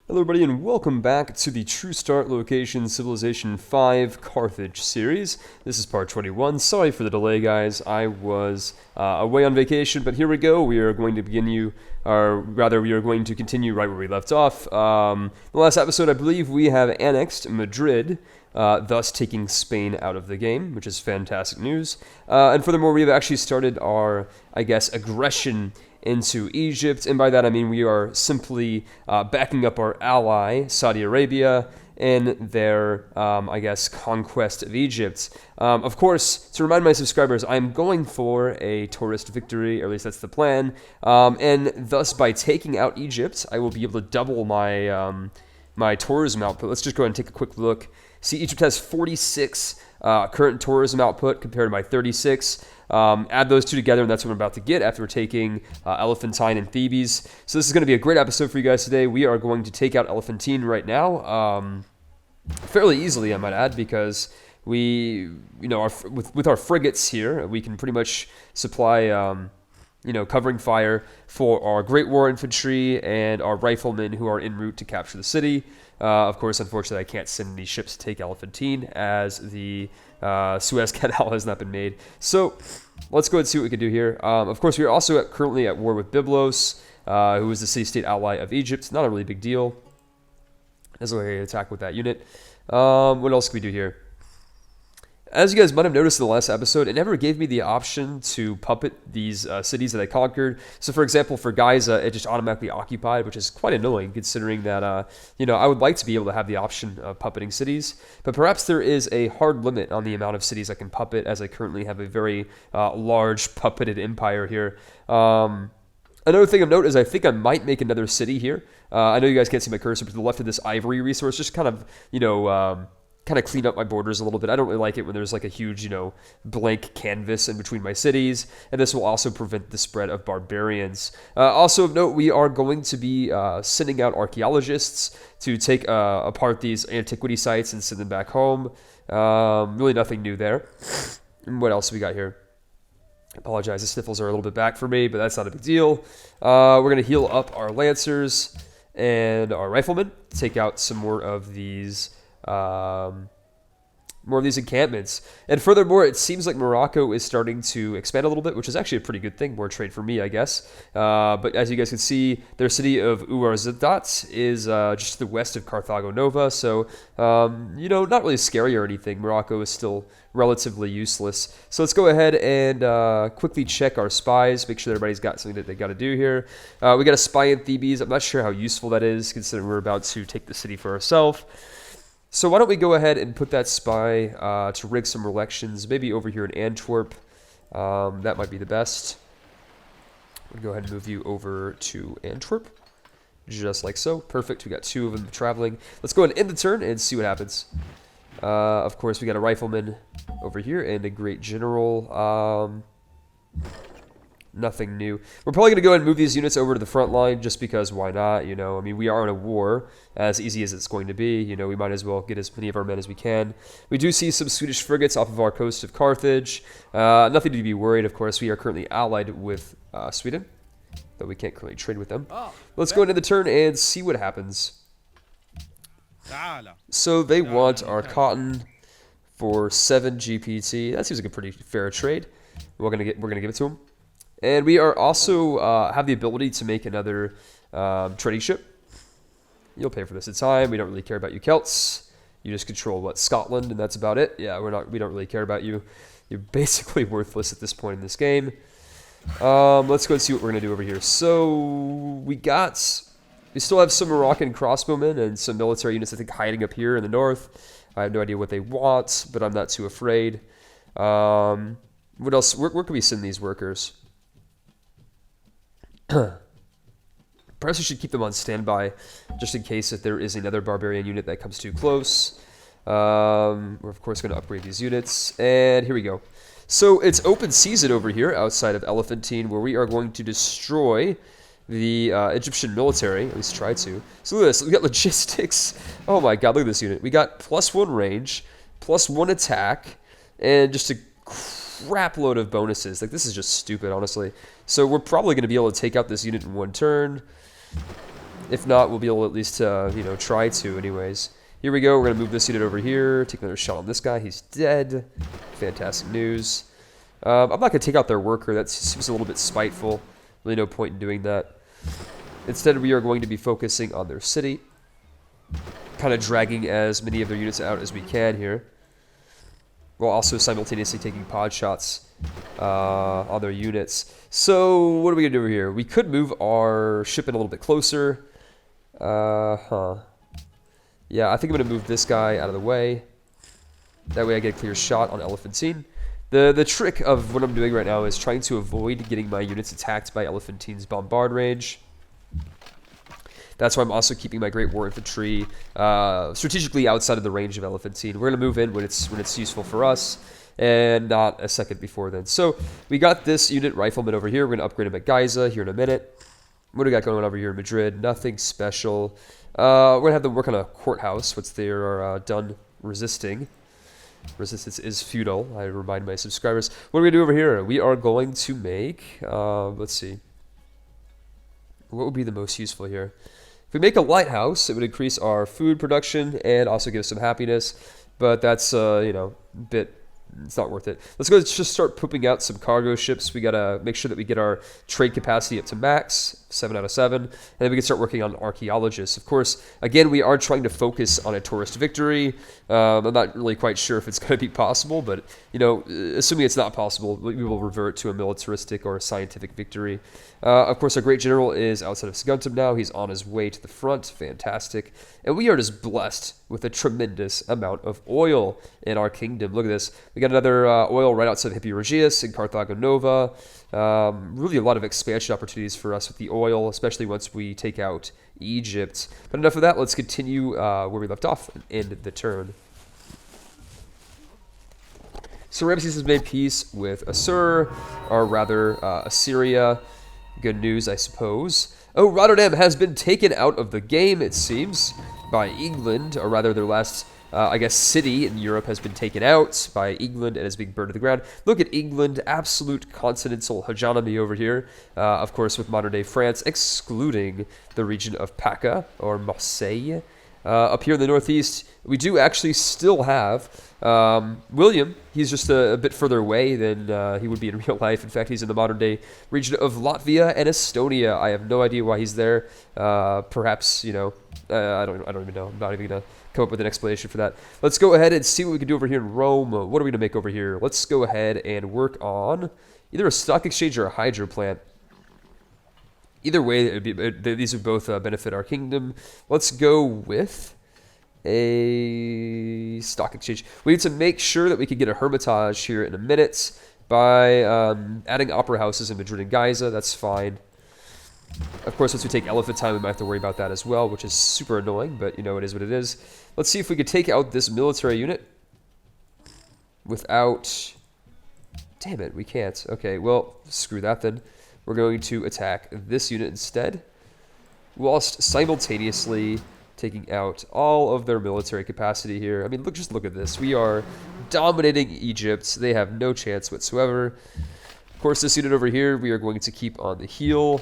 Hello everybody and welcome back to the True Start Location Civilization 5 Carthage series. This is part 21. Sorry for the delay, guys. I was away on vacation, but here we go. We are going to we are going to continue right where we left off. The last episode, I believe we have annexed Madrid, thus taking Spain out of the game, which is fantastic news. And furthermore, we have actually started our, aggression into Egypt, and by that I mean we are simply backing up our ally, Saudi Arabia, in their, conquest of Egypt. Of course, to remind my subscribers, I'm going for a tourist victory, or at least that's the plan, and thus by taking out Egypt, I will be able to double my, my tourism output. Let's just go ahead and take a quick look. See, Egypt has 46 current tourism output compared to my 36. Add those two together, and that's what I'm about to get after taking Elephantine and Thebes. So this is going to be a great episode for you guys today. We are going to take out Elephantine right now, fairly easily, I might add, because we, with our frigates here, we can pretty much supply, covering fire for our Great War Infantry and our riflemen who are en route to capture the city. Of course, unfortunately, I can't send these ships to take Elephantine as the Suez Canal has not been made. So let's go ahead and see what we can do here. Of course, we are also currently at war with Byblos, who is the city-state ally of Egypt. Not a really big deal. Doesn't look like an attack with that unit. What else can we do here? As you guys might have noticed in the last episode, it never gave me the option to puppet these cities that I conquered. So, for example, for Giza, it just automatically occupied, which is quite annoying considering that, I would like to be able to have the option of puppeting cities. But perhaps there is a hard limit on the amount of cities I can puppet, as I currently have a very large puppeted empire here. Another thing of note is I think I might make another city here. I know you guys can't see my cursor, but to the left of this ivory resource, just kind of, kind of clean up my borders a little bit. I don't really like it when there's like a huge, blank canvas in between my cities, and this will also prevent the spread of barbarians. Also of note, we are going to be sending out archaeologists to take apart these antiquity sites and send them back home. Really nothing new there. And what else we got here? I apologize, the sniffles are a little bit back for me, but that's not a big deal. We're going to heal up our lancers and our riflemen, take out some more of these encampments. And furthermore, it seems like Morocco is starting to expand a little bit, which is actually a pretty good thing, more trade for me, I guess. But as you guys can see, their city of Ouarzadat is just to the west of Carthago Nova, so, not really scary or anything. Morocco is still relatively useless. So let's go ahead and quickly check our spies, make sure everybody's got something that they got to do here. We got a spy in Thebes. I'm not sure how useful that is, considering we're about to take the city for ourselves. So why don't we go ahead and put that spy to rig some elections, maybe over here in Antwerp. That might be the best. We'll go ahead and move you over to Antwerp, just like so. Perfect. We got two of them traveling. Let's go ahead and end the turn and see what happens. Of course, we got a rifleman over here and a great general. Nothing new. We're probably going to go ahead and move these units over to the front line just because why not, I mean, we are in a war, as easy as it's going to be. We might as well get as many of our men as we can. We do see some Swedish frigates off of our coast of Carthage. Nothing to be worried, of course. We are currently allied with Sweden, though we can't currently trade with them. Let's go into the turn and see what happens. So they want our cotton for 7 GPT. That seems like a pretty fair trade. We're gonna give it to them. And we are also have the ability to make another trading ship. You'll pay for this in time. We don't really care about you Celts. You just control Scotland, and that's about it. Yeah, we don't really care about you. You're basically worthless at this point in this game. Let's go and see what we're gonna do over here. So we still have some Moroccan crossbowmen and some military units, I think, hiding up here in the north. I have no idea what they want, but I'm not too afraid. What else? Where can we send these workers? Perhaps we should keep them on standby just in case if there is another barbarian unit that comes too close. We're of course going to upgrade these units, and here we go. So it's open season over here outside of Elephantine, where we are going to destroy the Egyptian military, at least try to. So look at this, we got logistics. Oh my god, look at this unit. We got +1 range, +1 attack, and just a crap load of bonuses. Like, this is just stupid, honestly. So we're probably going to be able to take out this unit in one turn. If not, we'll be able to at least, you know, try to anyways. Here we go. We're going to move this unit over here. Take another shot on this guy. He's dead. Fantastic news. I'm not going to take out their worker. That seems a little bit spiteful. Really no point in doing that. Instead, we are going to be focusing on their city. Kind of dragging as many of their units out as we can here. While also simultaneously taking pod shots on their units. So, what are we going to do over here? We could move our ship in a little bit closer. Yeah, I think I'm going to move this guy out of the way. That way I get a clear shot on Elephantine's. The trick of what I'm doing right now is trying to avoid getting my units attacked by Elephantine's bombard range. That's why I'm also keeping my Great War Infantry strategically outside of the range of Elephantine. We're going to move in when it's useful for us, and not a second before then. So we got this unit rifleman over here. We're going to upgrade him at Giza here in a minute. What do we got going on over here in Madrid? Nothing special. We're going to have them work on a courthouse once they are done resisting. Resistance is futile, I remind my subscribers. What are we going to do over here? We are going to make, let's see. What would be the most useful here? If we make a lighthouse, it would increase our food production and also give us some happiness. But that's, you know, a bit... It's not worth it. Let's go just start pooping out some cargo ships. We gotta make sure that we get our trade capacity up to max, 7 out of 7, and then we can start working on archaeologists. Of course, again, we are trying to focus on a tourist victory. I'm not really quite sure if it's going to be possible, but, you know, assuming it's not possible, we will revert to a militaristic or a scientific victory. Of course, our great general is outside of Saguntum now. He's on his way to the front. Fantastic. And we are just blessed with a tremendous amount of oil in our kingdom. Look at this. We got another oil right outside of Hippie Regius in Carthago Nova. Really a lot of expansion opportunities for us with the oil, especially once we take out Egypt. But enough of that. Let's continue where we left off and end the turn. So Ramses has made peace with Assur, or rather Assyria. Good news, I suppose. Oh, Rotterdam has been taken out of the game, it seems, by England, or rather their last, I guess, city in Europe has been taken out by England and is being burned to the ground. Look at England, absolute continental hegemony over here, of course, with modern-day France, excluding the region of PACA, or Marseille. Up here in the northeast, we do actually still have William. He's just a bit further away than he would be in real life. In fact, he's in the modern-day region of Latvia and Estonia. I have no idea why he's there. Perhaps, you know, I don't even know. I'm not even going to come up with an explanation for that. Let's go ahead and see what we can do over here in Rome. What are we going to make over here? Let's go ahead and work on either a stock exchange or a hydro plant. Either way, these would both benefit our kingdom. Let's go with a stock exchange. We need to make sure that we can get a hermitage here in a minute by adding opera houses in Madrid and Giza. That's fine. Of course, once we take Elephantine, we might have to worry about that as well, which is super annoying, but you know, it is what it is. Let's see if we could take out this military unit without... Damn it, we can't. Okay, well, screw that then. We're going to attack this unit instead, whilst simultaneously taking out all of their military capacity here. I mean, just look at this. We are dominating Egypt. They have no chance whatsoever. Of course, this unit over here, we are going to keep on the heel.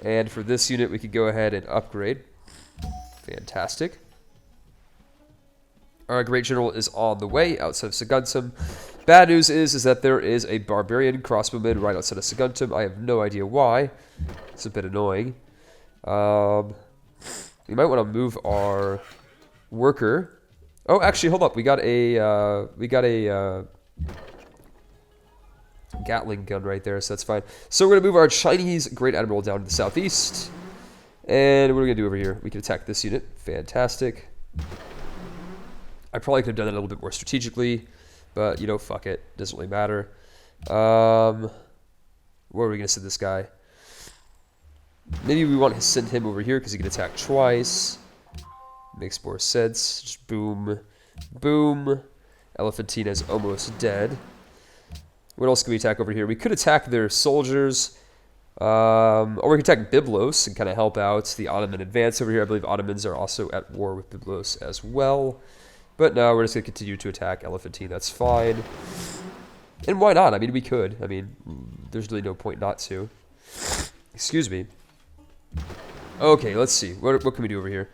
And for this unit, we could go ahead and upgrade. Fantastic. Our great general is on the way outside of Saguntum. Bad news is that there is a barbarian crossbowman right outside of Saguntum. I have no idea why. It's a bit annoying. We might want to move our worker. Oh, actually, hold up. We got a Gatling gun right there, so that's fine. So we're gonna move our Chinese Great Admiral down to the southeast. And what are we gonna do over here? We can attack this unit. Fantastic. I probably could have done that a little bit more strategically, but, you know, fuck it. Doesn't really matter. Where are we going to send this guy? Maybe we want to send him over here because he can attack twice. Makes more sense. Just boom. Boom. Elephantine is almost dead. What else can we attack over here? We could attack their soldiers. Or we could attack Byblos and kind of help out the Ottoman advance over here. I believe Ottomans are also at war with Byblos as well. But no, we're just going to continue to attack Elephantine. That's fine. And why not? I mean, we could. I mean, there's really no point not to. Excuse me. Okay, let's see. What can we do over here?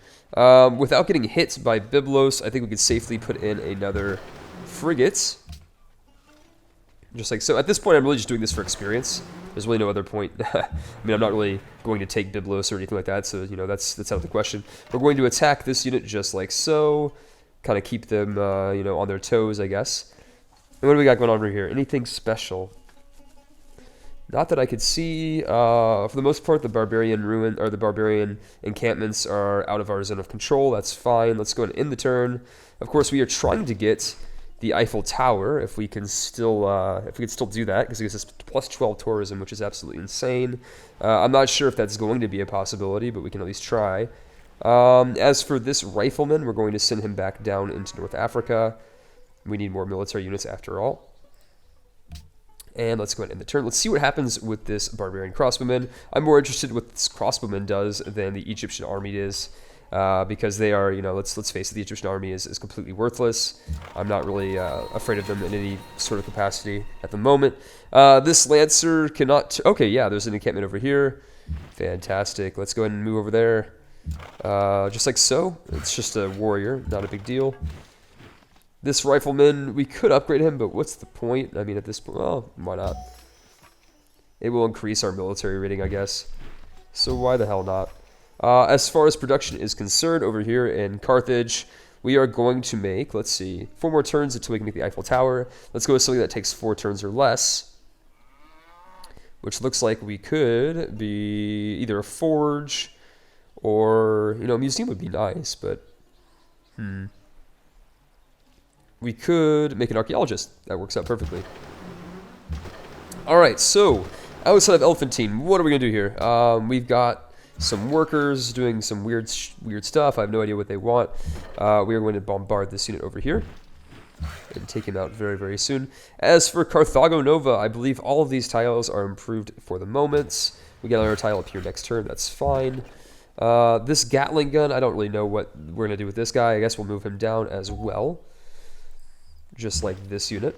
Without getting hit by Byblos, I think we could safely put in another frigate. Just like so. At this point, I'm really just doing this for experience. There's really no other point. I mean, I'm not really going to take Byblos or anything like that, so, you know, that's out of the question. We're going to attack this unit just like so. Kind of keep them, you know, on their toes, I guess. And what do we got going on over here? Anything special? Not that I could see. For the most part, the barbarian encampments are out of our zone of control. That's fine. Let's go ahead and end the turn. Of course, we are trying to get the Eiffel Tower if we can still do that, because it gives us plus 12 tourism, which is absolutely insane. I'm not sure if that's going to be a possibility, but we can at least try. As for this rifleman, we're going to send him back down into North Africa. We need more military units after all. And let's go ahead and end the turn. Let's see what happens with this barbarian crossbowman. I'm more interested in what this crossbowman does than the Egyptian army is. Because they are, you know, let's face it, the Egyptian army is completely worthless. I'm not really afraid of them in any sort of capacity at the moment. This Lancer cannot... okay, yeah, there's an encampment over here. Fantastic. Let's go ahead and move over there. Just like so. It's just a warrior, not a big deal. This rifleman, we could upgrade him, but what's the point? I mean, at this point, well, why not? It will increase our military rating, I guess. So why the hell not? As far as production is concerned, over here in Carthage, we are going to make, let's see, 4 more turns until we can make the Eiffel Tower. Let's go with something that takes 4 turns or less, which looks like we could be either a forge or, you know, a museum would be nice, but, we could make an archaeologist. That works out perfectly. Alright, so, outside of Elephantine, what are we going to do here? We've got some workers doing some weird stuff. I have no idea what they want. We are going to bombard this unit over here and take him out very, very soon. As for Carthago Nova, I believe all of these tiles are improved for the moment. We get another tile up here next turn. That's fine. This Gatling gun, I don't really know what we're going to do with this guy. I guess we'll move him down as well. Just like this unit.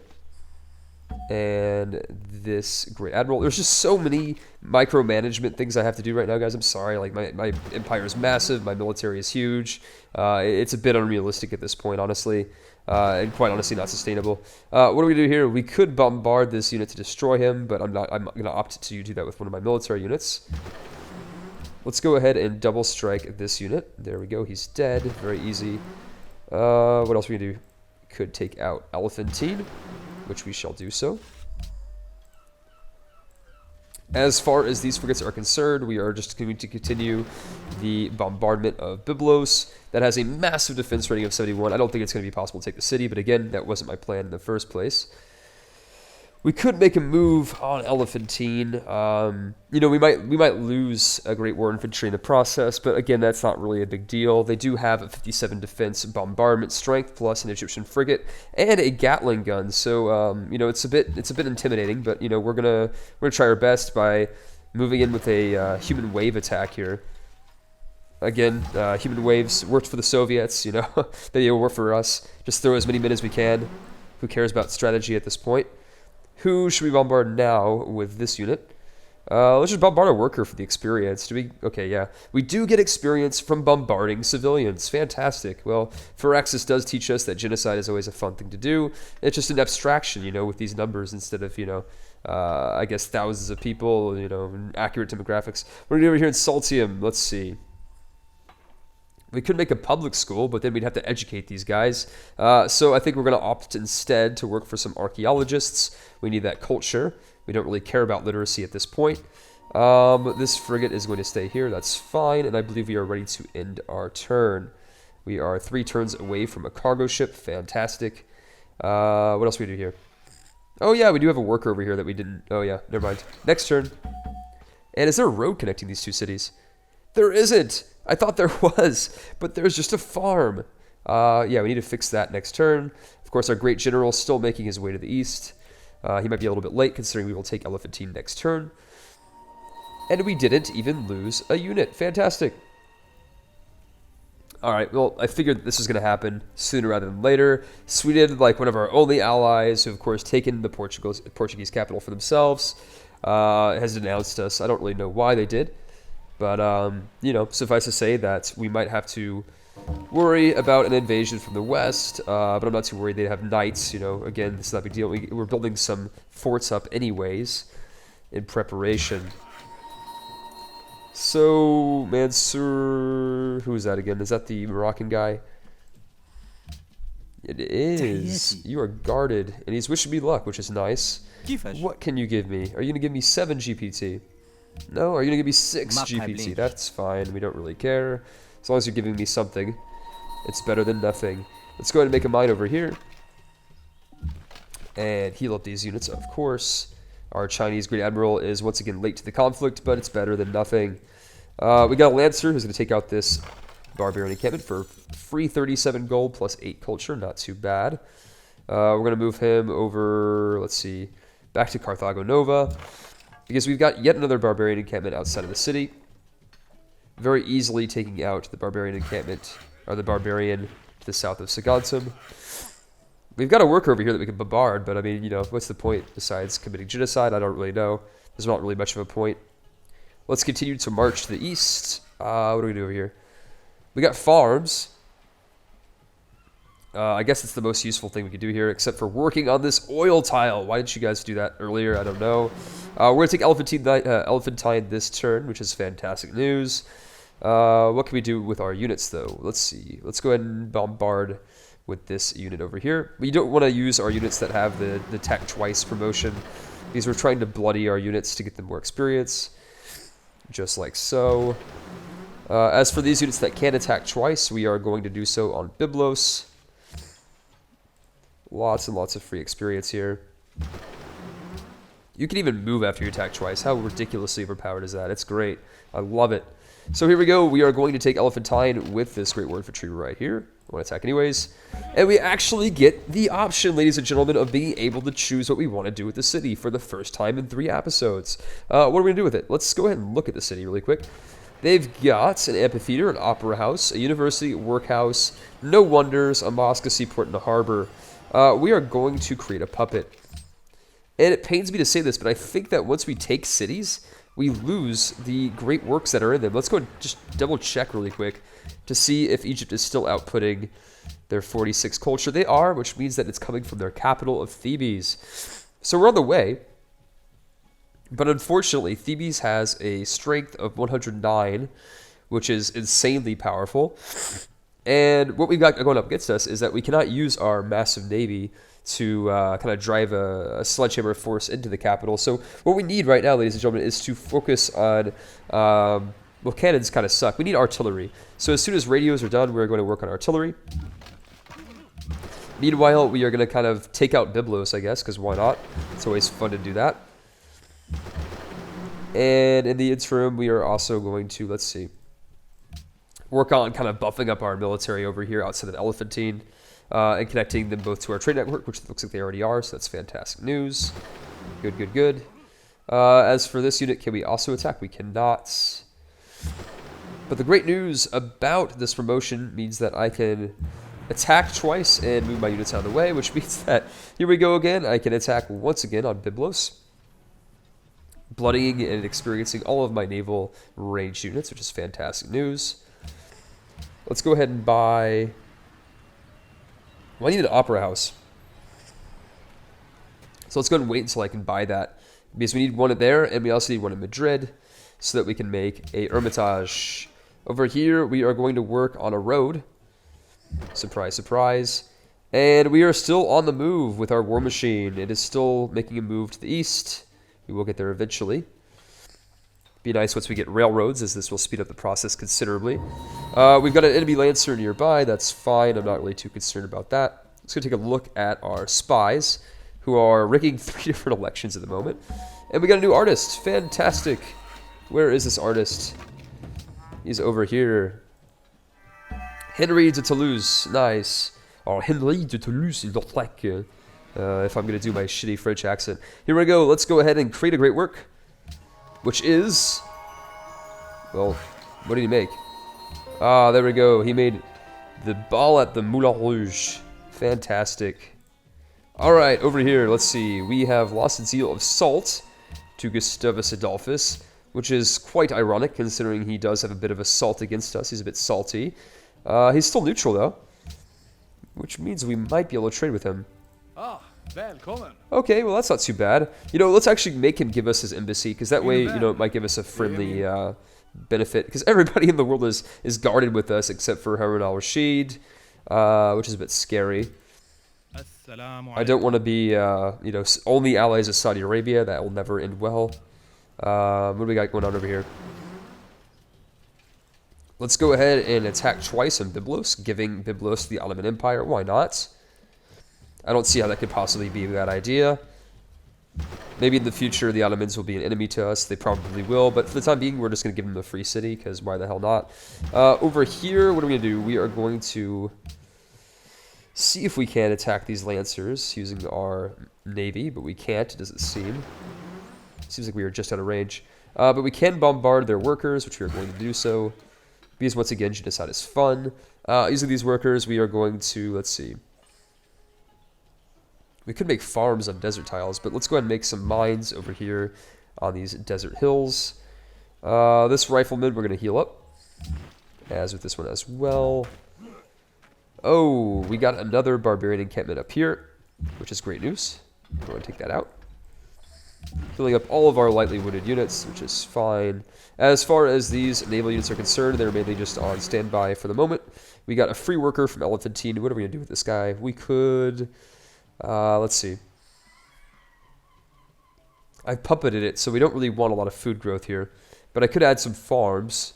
And this Great Admiral. There's just so many micromanagement things I have to do right now, guys. I'm sorry. Like, my empire is massive. My military is huge. It's a bit unrealistic at this point, honestly. And quite honestly, not sustainable. What do we do here? We could bombard this unit to destroy him, but I'm going to opt to do that with one of my military units. Let's go ahead and double strike this unit. There we go. He's dead. Very easy. What else are we going to do? Could take out Elephantine, which we shall do so. As far as these frigates are concerned, we are just going to continue the bombardment of Byblos. That has a massive defense rating of 71. I don't think it's going to be possible to take the city, but again, that wasn't my plan in the first place. We could make a move on Elephantine. You know, we might lose a Great War infantry in the process, but again, that's not really a big deal. They do have a 57 defense bombardment strength plus an Egyptian frigate and a Gatling gun. So you know, it's a bit intimidating, but you know, we're gonna try our best by moving in with a human wave attack here. Again, human waves worked for the Soviets. You know, they will work for us. Just throw as many men as we can. Who cares about strategy at this point? Who should we bombard now with this unit? Let's just bombard a worker for the experience. Do we? Okay, yeah. We do get experience from bombarding civilians. Fantastic. Well, Phyrexis does teach us that genocide is always a fun thing to do. It's just an abstraction, you know, with these numbers instead of, you know, I guess thousands of people, you know, accurate demographics. We're going to be over here in Saltium. Let's see. We could make a public school, but then we'd have to educate these guys. So I think we're going to opt instead to work for some archaeologists. We need that culture. We don't really care about literacy at this point. This frigate is going to stay here. That's fine. And I believe we are ready to end our turn. We are 3 turns away from a cargo ship. Fantastic. What else do we do here? Oh, yeah, we do have a worker over here that we didn't... Oh, yeah, never mind. Next turn. And is there a road connecting these 2 cities? There isn't. I thought there was, but there's just a farm. Yeah, we need to fix that next turn. Of course, our great general still making his way to the east. He might be a little bit late, considering we will take Elephantine next turn. And we didn't even lose a unit. Fantastic. Alright, well, I figured this was going to happen sooner rather than later. Sweden, like one of our only allies, who of course taken the Portuguese capital for themselves, has denounced us. I don't really know why they did. But, you know, suffice to say that we might have to worry about an invasion from the west, but I'm not too worried. They have knights, you know. Again, this is not a big deal. We're building some forts up anyways in preparation. So, Mansur... Who is that again? Is that the Moroccan guy? It is. You are guarded, and he's wishing me luck, which is nice. What can you give me? Are you going to give me 7 GPT? No? Are you going to give me 6 GPT? That's fine. We don't really care. As long as you're giving me something, it's better than nothing. Let's go ahead and make a mine over here. And heal up these units, of course. Our Chinese Great Admiral is once again late to the conflict, but it's better than nothing. We got a Lancer who's going to take out this Barbarian encampment for free 37 gold plus 8 culture. Not too bad. We're going to move him over, let's see, back to Carthago Nova. Because we've got yet another Barbarian encampment outside of the city. Very easily taking out the Barbarian encampment, or the Barbarian to the south of Saguntum. We've got a worker over here that we can bombard, but I mean, you know, what's the point besides committing genocide? I don't really know. There's not really much of a point. Let's continue to march to the east. What do we do over here? We got farms. I guess it's the most useful thing we could do here, except for working on this oil tile. Why didn't you guys do that earlier? I don't know. We're going to take Elephantine this turn, which is fantastic news. What can we do with our units, though? Let's see. Let's go ahead and bombard with this unit over here. We don't want to use our units that have the attack twice promotion, because we're trying to bloody our units to get them more experience. Just like so. As for these units that can attack twice, we are going to do so on Byblos. Lots and lots of free experience here. You can even move after you attack twice. How ridiculously overpowered is that? It's great. I love it. So here we go. We are going to take Elephantine with this Great War Infantry right here. I want to attack anyways. And we actually get the option, ladies and gentlemen, of being able to choose what we want to do with the city for the first time in 3 episodes. What are we going to do with it? Let's go ahead and look at the city really quick. They've got an amphitheater, an opera house, a university, a workhouse, no wonders, a mosque, a seaport, and a harbor. We are going to create a puppet. And it pains me to say this, but I think that once we take cities, we lose the great works that are in them. Let's go and just double check really quick to see if Egypt is still outputting their 46 culture. They are, which means that it's coming from their capital of Thebes. So we're on the way. But unfortunately, Thebes has a strength of 109, which is insanely powerful. And what we've got going up against us is that we cannot use our massive navy to kind of drive a sledgehammer force into the capital. So what we need right now, ladies and gentlemen, is to focus on... well, cannons kind of suck. We need artillery. So as soon as radios are done, we're going to work on artillery. Meanwhile, we are going to kind of take out Byblos, I guess, because why not? It's always fun to do that. And in the interim, we are also going to, let's see, work on kind of buffing up our military over here outside of Elephantine and connecting them both to our trade network, which looks like they already are, so that's fantastic news. Good, good, good. As for this unit, can we also attack? We cannot. But the great news about this promotion means that I can attack twice and move my units out of the way, which means that, here we go again, I can attack once again on Byblos, bloodying and experiencing all of my naval ranged units, which is fantastic news. Let's go ahead and buy... Well, I need an opera house. So let's go ahead and wait until I can buy that, because we need one there, and we also need one in Madrid, so that we can make a Hermitage. Over here, we are going to work on a road. Surprise, surprise. And we are still on the move with our war machine. It is still making a move to the east. We will get there eventually. Be nice once we get railroads, as this will speed up the process considerably. We've got an enemy Lancer nearby. That's fine. I'm not really too concerned about that. Let's go take a look at our spies, who are rigging 3 different elections at the moment. And we got a new artist. Fantastic. Where is this artist? He's over here. Henry de Toulouse. Nice. Oh, Henry de Toulouse, il looks like... if I'm going to do my shitty French accent. Here we go. Let's go ahead and create a great work. Which is... Well, what did he make? Ah, there we go. He made the ball at the Moulin Rouge. Fantastic. Alright, over here, let's see. We have lost the zeal of salt to Gustavus Adolphus. which is quite ironic considering he does have a bit of assault against us. He's a bit salty. He's still neutral though, which means we might be able to trade with him. Ah, välkommen. Okay, well that's not too bad. You know, let's actually make him give us his embassy, because that way, you know, it might give us a friendly benefit. Because everybody in the world is guarded with us except for Harun al-Rashid, which is a bit scary. I don't want to be, you know, only allies of Saudi Arabia. That will never end well. What do we got going on over here? Let's go ahead and attack twice on Byblos, giving Byblos the Ottoman Empire. Why not? I don't see how that could possibly be a bad idea. Maybe in the future the Ottomans will be an enemy to us. They probably will, but for the time being we're just going to give them a free city, because why the hell not? Over here, what are we going to do? We are going to see if we can attack these lancers using our navy, but we can't, it doesn't seem. Seems like we are just out of range. But we can bombard their workers, which we are going to do so, because once again, genocide is fun. Using these workers, we are going to, let's see. We could make farms on desert tiles, but let's go ahead and make some mines over here on these desert hills. This rifleman, we're going to heal up, as with this one as well. Oh, we got another barbarian encampment up here, which is great news. Go ahead and take that out. Filling up all of our lightly wounded units, which is fine. As far as these naval units are concerned, they're mainly just on standby for the moment. We got a free worker from Elephantine. What are we going to do with this guy? We could... let's see. I puppeted it, so we don't really want a lot of food growth here. But I could add some farms.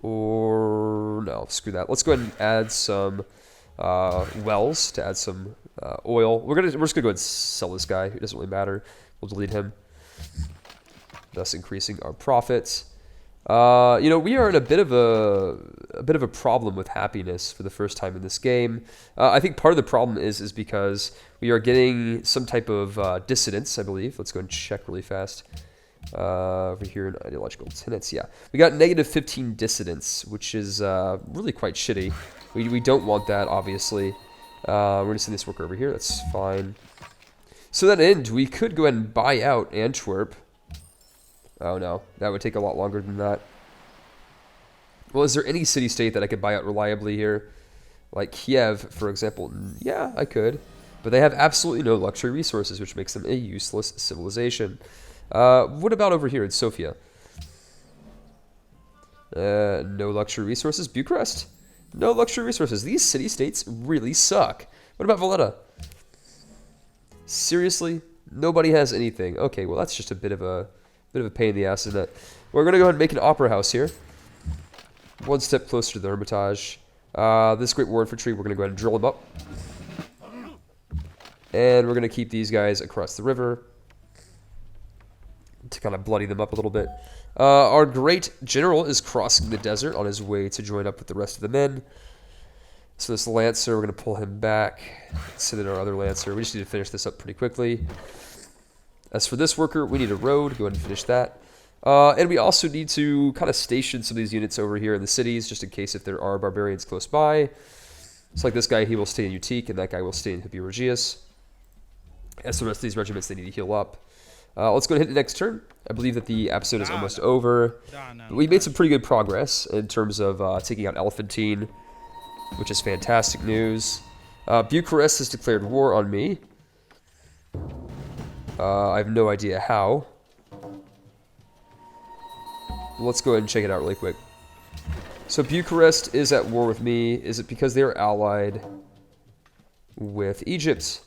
Or... no, screw that. Let's go ahead and add some wells to add some oil. We're just going to go ahead and sell this guy. It doesn't really matter. We'll delete him, thus increasing our profits. You know, we are in a bit of a problem with happiness for the first time in this game. I think part of the problem is because we are getting some type of dissidence, I believe. Let's go and check really fast. Over here in ideological tenets, yeah. We got negative 15 dissidents, which is really quite shitty. We don't want that, obviously. We're going to send this worker over here. That's fine. So that end, we could go ahead and buy out Antwerp. Oh no, that would take a lot longer than that. Well, is there any city-state that I could buy out reliably here? Like Kiev, for example. Yeah, I could. But they have absolutely no luxury resources, which makes them a useless civilization. What about over here in Sofia? No luxury resources. Bucharest? No luxury resources. These city-states really suck. What about Valletta? Seriously? Nobody has anything. Okay, well that's just a bit of a pain in the ass, isn't it? We're gonna go ahead and make an opera house here. One step closer to the Hermitage. This Great War Infantry, we're gonna go ahead and drill them up. And we're gonna keep these guys across the river to kind of bloody them up a little bit. Our great general is crossing the desert on his way to join up with the rest of the men. So this Lancer, we're going to pull him back, send in our other Lancer. We just need to finish this up pretty quickly. As for this worker, we need a road. Go ahead and finish that. And we also need to kind of station some of these units over here in the cities, just in case if there are barbarians close by. It's like this guy, he will stay in Utique, and that guy will stay in Hippiorgius. As the rest of these regiments, they need to heal up. Let's go ahead and hit the next turn. I believe that the episode is almost over. We made some pretty good progress in terms of taking out Elephantine, which is fantastic news. Bucharest has declared war on me. I have no idea how. Let's go ahead and check it out really quick. So Bucharest is at war with me. Is it because they are allied with Egypt?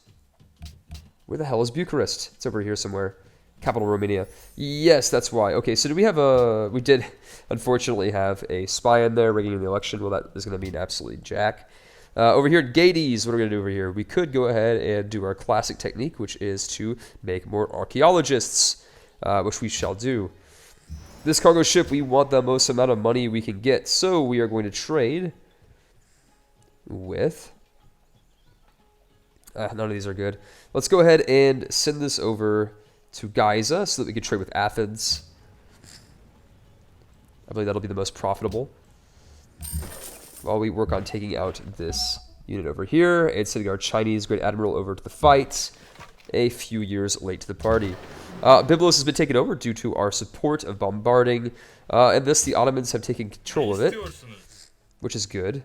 Where the hell is Bucharest? It's over here somewhere. Capital Romania. Yes, that's why. Okay, so do we have a... we did, unfortunately, have a spy in there rigging the election. Well, that is going to mean absolutely jack. Over here, Gades, what are we going to do over here? We could go ahead and do our classic technique, which is to make more archaeologists, which we shall do. This cargo ship, we want the most amount of money we can get, so we are going to trade with... none of these are good. Let's go ahead and send this over to Giza so that we can trade with Athens. I believe that'll be the most profitable. While we work on taking out this unit over here and sending our Chinese Great Admiral over to the fight a few years late to the party. Byblos has been taken over due to our support of bombarding, and thus the Ottomans have taken control of it, which is good.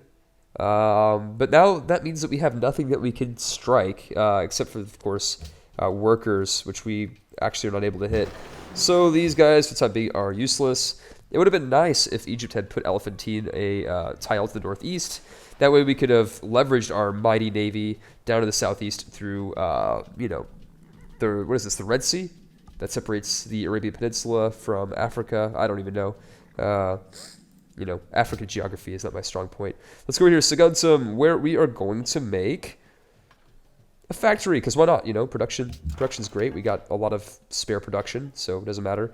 But now that means that we have nothing that we can strike, except for, of course, workers, which we actually are not able to hit. So these guys, for the time being, are useless. It would have been nice if Egypt had put Elephantine a tile to the northeast. That way we could have leveraged our mighty navy down to the southeast through, you know, what is this, the Red Sea? That separates the Arabian Peninsula from Africa. I don't even know. You know, African geography is not my strong point. Let's go over here, Sagunsum, where we are going to make a factory, because why not? You know, production's great. We got a lot of spare production, so it doesn't matter.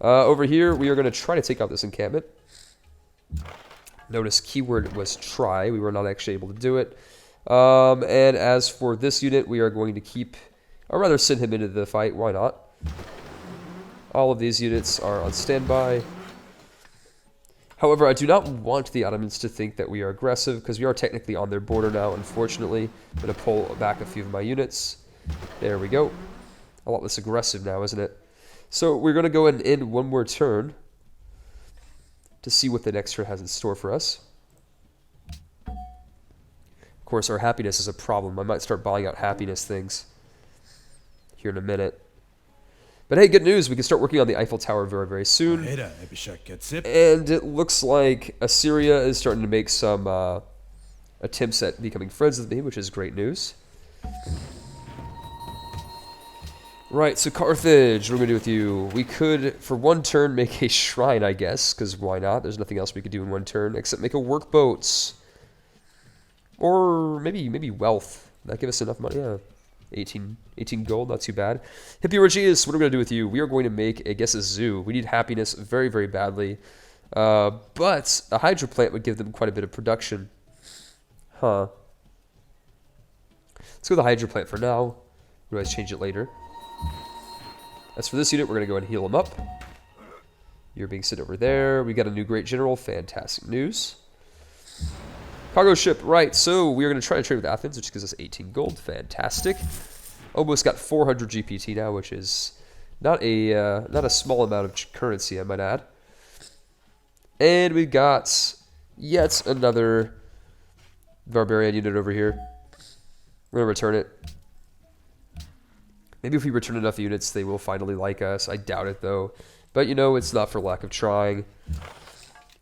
Over here, we are going to try to take out this encampment. Notice keyword was try. We were not actually able to do it. And as for this unit, we are going to keep, or rather send him into the fight. Why not? All of these units are on standby. However, I do not want the Ottomans to think that we are aggressive, because we are technically on their border now, unfortunately. I'm going to pull back a few of my units. There we go. A lot less aggressive now, isn't it? So we're going to go ahead and end one more turn to see what the next turn has in store for us. Of course, our happiness is a problem. I might start buying out happiness things here in a minute. But hey, good news. We can start working on the Eiffel Tower very, very soon. And it looks like Assyria is starting to make some attempts at becoming friends with me, which is great news. Right, so Carthage, what are we going to do with you? We could, for one turn, make a shrine, I guess, because why not? There's nothing else we could do in one turn except make a workboat. Or maybe wealth. That give us enough money? Yeah. 18 gold, not too bad. Hippiorgius, what are we going to do with you? We are going to make, I guess, a zoo. We need happiness very, very badly. But a hydro plant would give them quite a bit of production. Huh. Let's go with the hydro plant for now. We'll always change it later. As for this unit, we're going to go ahead and heal them up. You're being sent over there. We got a new great general. Fantastic news. Cargo ship, right. So we are going to try to trade with Athens, which gives us 18 gold. Fantastic. Almost got 400 GPT now, which is not a small amount of currency, I might add. And we got yet another barbarian unit over here. We're going to return it. Maybe if we return enough units, they will finally like us. I doubt it, though. But, you know, it's not for lack of trying.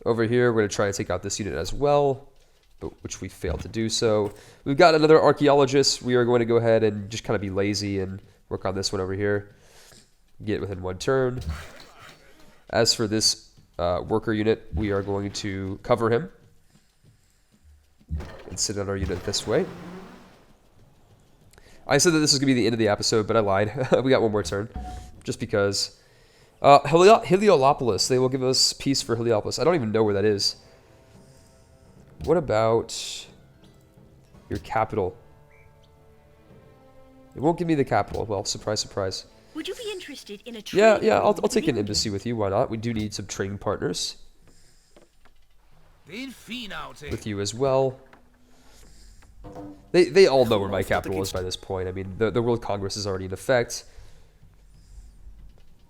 Over here, we're going to try to take out this unit as well, but which we failed to do so. We've got another archaeologist. We are going to go ahead and just kind of be lazy and work on this one over here. Get it within one turn. As for this worker unit, we are going to cover him and sit on our unit this way. I said that this was going to be the end of the episode, but I lied. We got one more turn, just because. Heliopolis, they will give us peace for Heliopolis. I don't even know where that is. What about your capital? It won't give me the capital. Well, surprise, surprise. Would you be interested in a trade? Yeah, I'll take an embassy with you. Why not? We do need some trading partners with you as well. They all know where my capital is by this point. I mean, the World Congress is already in effect.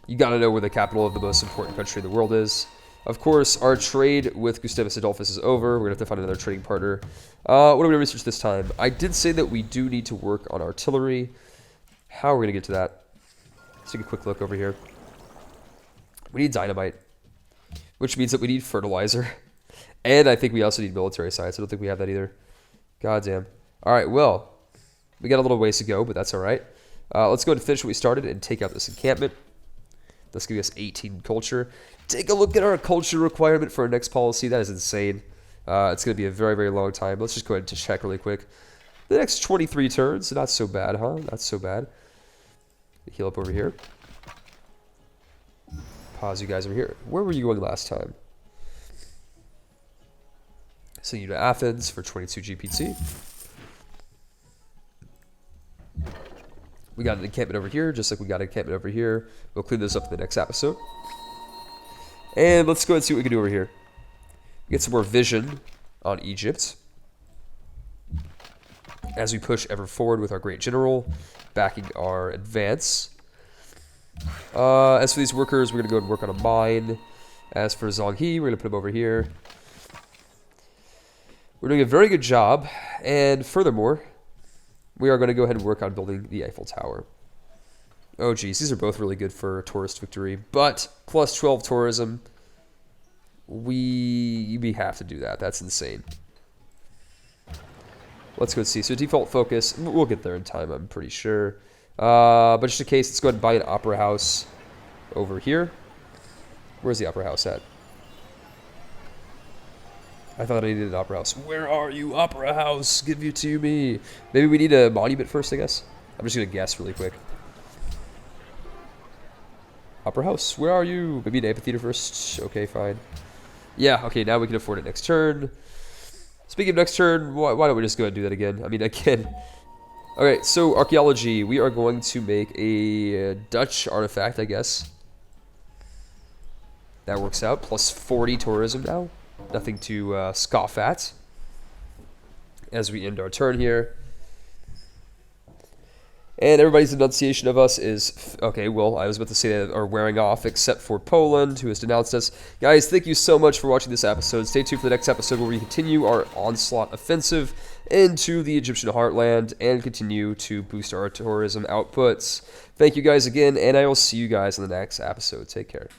You gotta know where the capital of the most important country in the world is. Of course, our trade with Gustavus Adolphus is over. We're gonna have to find another trading partner. What are we gonna research this time? I did say that we do need to work on artillery. How are we gonna get to that? Let's take a quick look over here. We need dynamite, which means that we need fertilizer. And I think we also need military science. I don't think we have that either. God damn. Alright, well, we got a little ways to go, but that's alright. Let's go ahead and finish what we started and take out this encampment. Let's give us 18 culture. Take a look at our culture requirement for our next policy. That is insane. It's going to be a very, very long time. Let's just go ahead and check really quick. The next 23 turns. Not so bad, huh? Not so bad. Heal up over here. Pause you guys over here. Where were you going last time? Send you to Athens for 22 GPT. We got an encampment over here, just like we got an encampment over here. We'll clean this up in the next episode. And let's go ahead and see what we can do over here. Get some more vision on Egypt. As we push ever forward with our great general, backing our advance. As for these workers, we're going to go and work on a mine. As for Zhonghe, we're going to put him over here. We're doing a very good job. And furthermore, we are going to go ahead and work on building the Eiffel Tower. Oh, geez. These are both really good for tourist victory. But plus 12 tourism, we have to do that. That's insane. Let's go see. So default focus. We'll get there in time, I'm pretty sure. But just in case, let's go ahead and buy an opera house over here. Where's the opera house at? I thought I needed an opera house. Where are you, opera house? Give you to me. Maybe we need a monument first, I guess. I'm just going to guess really quick. Opera house, where are you? Maybe an amphitheater first. Okay, fine. Yeah, okay, now we can afford it next turn. Speaking of next turn, why don't we just go ahead and do that again? I mean, again. Okay, so archaeology. We are going to make a Dutch artifact, I guess. That works out. Plus 40 tourism now. Nothing to scoff at. As we end our turn here. And everybody's denunciation of us is, okay, well, I was about to say that are wearing off, except for Poland, who has denounced us. Guys, thank you so much for watching this episode. Stay tuned for the next episode where we continue our onslaught offensive into the Egyptian heartland and continue to boost our tourism outputs. Thank you guys again, and I will see you guys in the next episode. Take care.